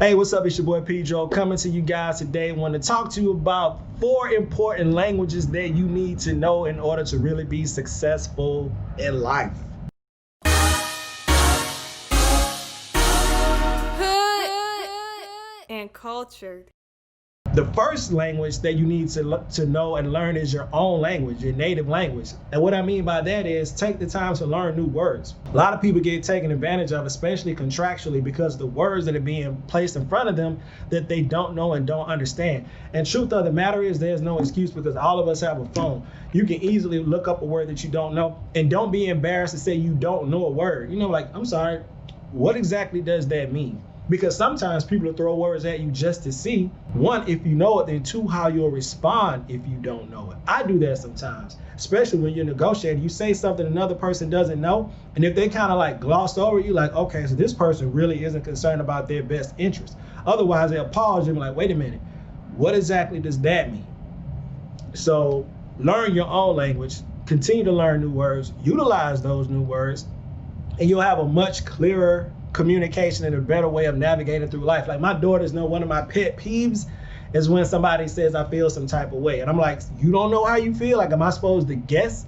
Hey, what's up? It's your boy Pedro coming to you guys today. I want to talk to you about 4 important languages that you need to know in order to really be successful in life. Hood and cultured. The first language that you need to know and learn is your own language, your native language. And what I mean by that is take the time to learn new words. A lot of people get taken advantage of, especially contractually, because the words that are being placed in front of them that they don't know and don't understand. And truth of the matter is there's no excuse because all of us have a phone. You can easily look up a word that you don't know, and don't be embarrassed to say you don't know a word. You know, like, I'm sorry, what exactly does that mean? Because sometimes people will throw words at you just to see, 1, if you know it, then 2, how you'll respond if you don't know it. I do that sometimes, especially when you're negotiating. You say something another person doesn't know, and if they kind of like gloss over you, like, okay, so this person really isn't concerned about their best interest. Otherwise, they'll pause and be like, wait a minute, what exactly does that mean? So learn your own language, continue to learn new words, utilize those new words, and you'll have a much clearer communication and a better way of navigating through life. Like, my daughters know one of my pet peeves is when somebody says I feel some type of way. And I'm like, you don't know how you feel? Like, am I supposed to guess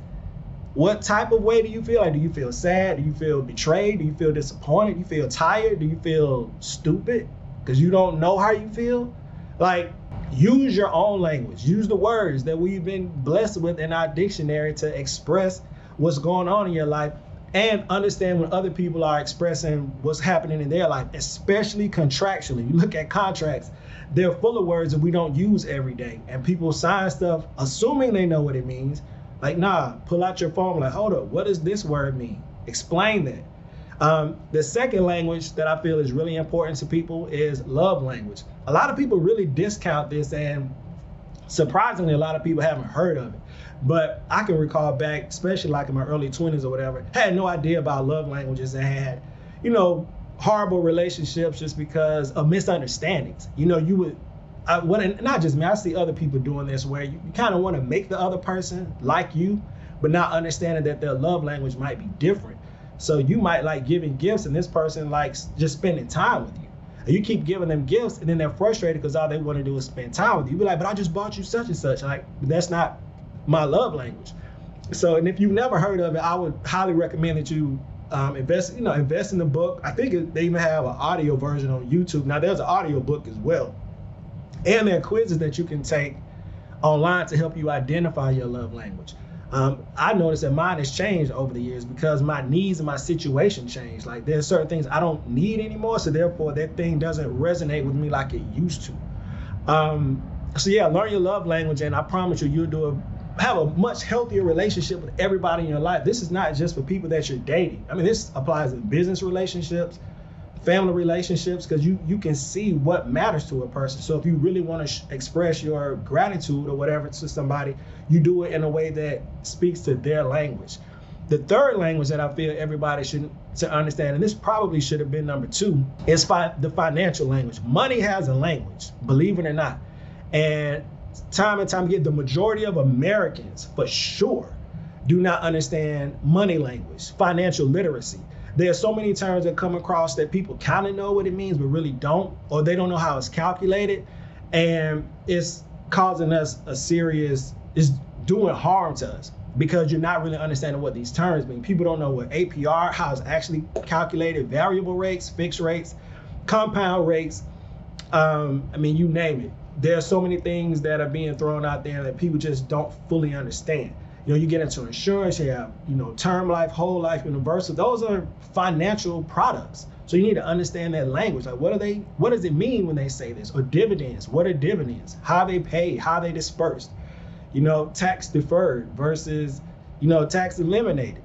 what type of way do you feel? Like, do you feel sad? Do you feel betrayed? Do you feel disappointed? Do you feel tired? Do you feel stupid because you don't know how you feel? Like, use your own language. Use the words that we've been blessed with in our dictionary to express what's going on in your life. And understand when other people are expressing what's happening in their life, especially contractually. You look at contracts, they're full of words that we don't use every day. And people sign stuff assuming they know what it means. Like, nah, pull out your phone, like, hold up, what does this word mean? Explain that. The second language that I feel is really important to people is love language. A lot of people really discount this, and surprisingly, a lot of people haven't heard of it. But I can recall back, especially like in my early 20s or whatever, had no idea about love languages and had, horrible relationships just because of misunderstandings. Not just me, I see other people doing this where you kind of want to make the other person like you, but not understanding that their love language might be different. So you might like giving gifts and this person likes just spending time with you. And you keep giving them gifts and then they're frustrated because all they want to do is spend time with you. You be like, but I just bought you such and such. Like, that's not my love language. So, and if you've never heard of it, I would highly recommend that you invest in the book. I think they even have an audio version on YouTube. Now, there's an audio book as well. And there are quizzes that you can take online to help you identify your love language. I noticed that mine has changed over the years because my needs and my situation changed. Like, there's certain things I don't need anymore, so therefore that thing doesn't resonate with me like it used to. So yeah, learn your love language, and I promise you'll have a much healthier relationship with everybody in your life. This is not just for people that you're dating. I mean, this applies in business relationships, family relationships, because you can see what matters to a person. So if you really want to express your gratitude or whatever to somebody, you do it in a way that speaks to their language. The third language that I feel everybody should to understand, and this probably should have been number 2, is the financial language. Money has a language, believe it or not. And time and time again, the majority of Americans, for sure, do not understand money language, financial literacy. There are so many terms that come across that people kind of know what it means, but really don't, or they don't know how it's calculated. And it's causing us it's doing harm to us because you're not really understanding what these terms mean. People don't know what APR, how it's actually calculated, variable rates, fixed rates, compound rates. You name it. There are so many things that are being thrown out there that people just don't fully understand. You get into insurance, you have, term life, whole life, universal. Those are financial products. So you need to understand that language. Like, what does it mean when they say this? Or dividends, what are dividends? How they pay, how they dispersed? Tax deferred versus, tax eliminated.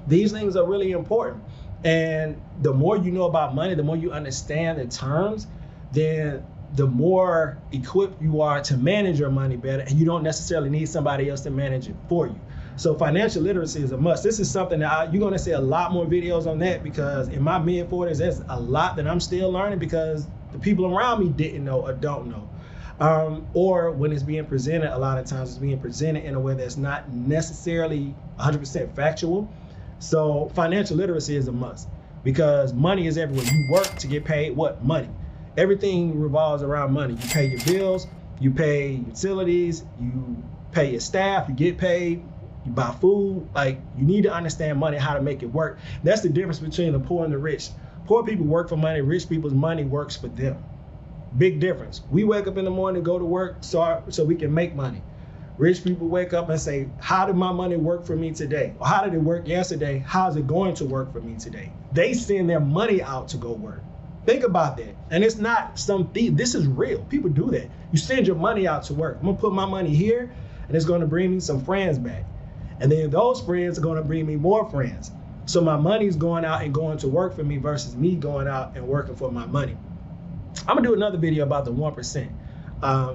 These things are really important. And the more you know about money, the more you understand the terms, then the more equipped you are to manage your money better, and you don't necessarily need somebody else to manage it for you. So financial literacy is a must. This is something that you're gonna see a lot more videos on that, because in my mid-40s, there's a lot that I'm still learning because the people around me didn't know or don't know. Or when it's being presented, a lot of times it's being presented in a way that's not necessarily 100% factual. So financial literacy is a must, because money is everywhere. You work to get paid what? Money. Everything revolves around money. You pay your bills, you pay utilities, you pay your staff, you get paid, you buy food. Like, you need to understand money, how to make it work. That's the difference between the poor and the rich. Poor people work for money, rich people's money works for them. Big difference. We wake up in the morning, go to work so we can make money. Rich people wake up and say, how did my money work for me today? Or how did it work yesterday? How's it going to work for me today? They send their money out to go work. Think about that. And it's not some thief. This is real. People do that. You send your money out to work. I'm gonna put my money here and it's gonna bring me some friends back. And then those friends are gonna bring me more friends. So my money's going out and going to work for me versus me going out and working for my money. I'm gonna do another video about the 1%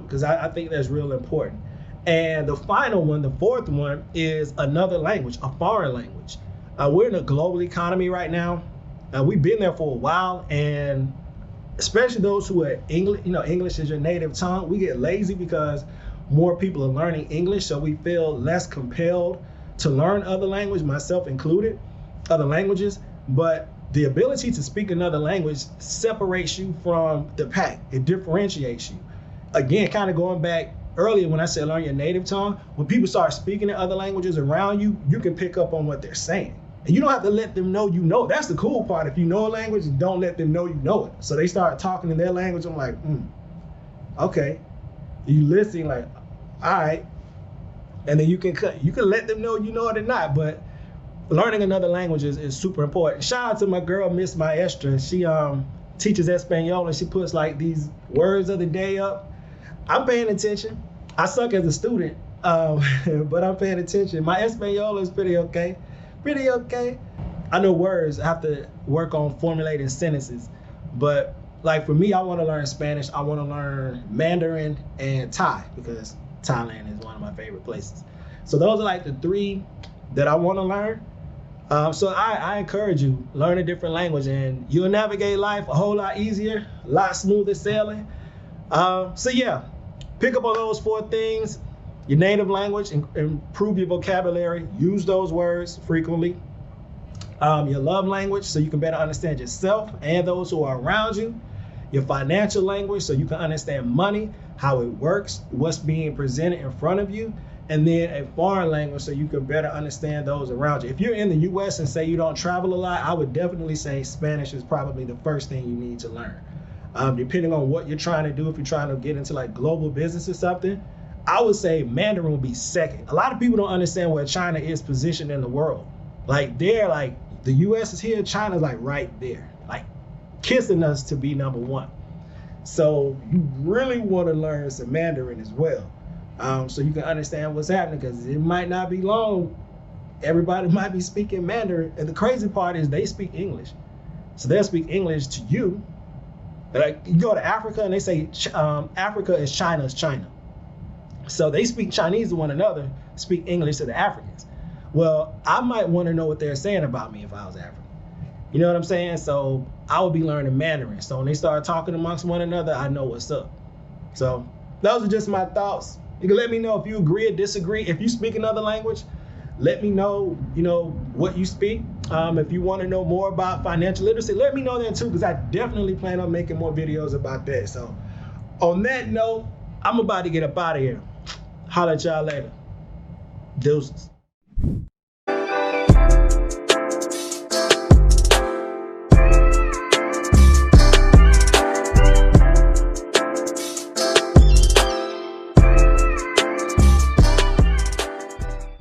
because I think that's real important. And the final one, the fourth one, is another language, a foreign language. We're in a global economy right now. We've been there for a while, and especially those who are English, English is your native tongue, we get lazy because more people are learning English, so we feel less compelled to learn other language, myself included, other languages. But the ability to speak another language separates you from the pack. It differentiates you. Again, kind of going back earlier when I said learn your native tongue, when people start speaking in other languages around you, you can pick up on what they're saying. And you don't have to let them know you know. That's the cool part. If you know a language, don't let them know you know it. So they start talking in their language. I'm like, okay. You listen like, all right. And then you can let them know you know it or not. But learning another language is super important. Shout out to my girl, Miss Maestra. She teaches Espanol, and she puts like these words of the day up. I'm paying attention. I suck as a student, but I'm paying attention. My Espanol is pretty okay. Pretty okay. I know words. I have to work on formulating sentences. But like for me, I want to learn Spanish. I want to learn Mandarin and Thai because Thailand is one of my favorite places. So those are like the three that I want to learn. So I encourage you, learn a different language and you'll navigate life a whole lot easier, a lot smoother sailing. So yeah, pick up on those 4 things. Your native language, improve your vocabulary, use those words frequently. Your love language, so you can better understand yourself and those who are around you. Your financial language, so you can understand money, how it works, what's being presented in front of you. And then a foreign language, so you can better understand those around you. If you're in the US and say you don't travel a lot, I would definitely say Spanish is probably the first thing you need to learn. Depending on what you're trying to do, if you're trying to get into like global business or something, I would say Mandarin would be second. A lot of people don't understand where China is positioned in the world. Like they're like, the US is here, China's like right there, like kissing us to be number 1. So you really want to learn some Mandarin as well. So you can understand what's happening, because it might not be long. Everybody might be speaking Mandarin. And the crazy part is they speak English. So they'll speak English to you. Like you go to Africa and they say Africa is China's China. So they speak Chinese to one another, speak English to the Africans. Well, I might want to know what they're saying about me if I was African. You know what I'm saying? So I would be learning Mandarin. So when they start talking amongst one another, I know what's up. So those are just my thoughts. You can let me know if you agree or disagree. If you speak another language, let me know, what you speak. If you want to know more about financial literacy, let me know that too, because I definitely plan on making more videos about that. So on that note, I'm about to get up out of here. Holla at y'all later. Deuces.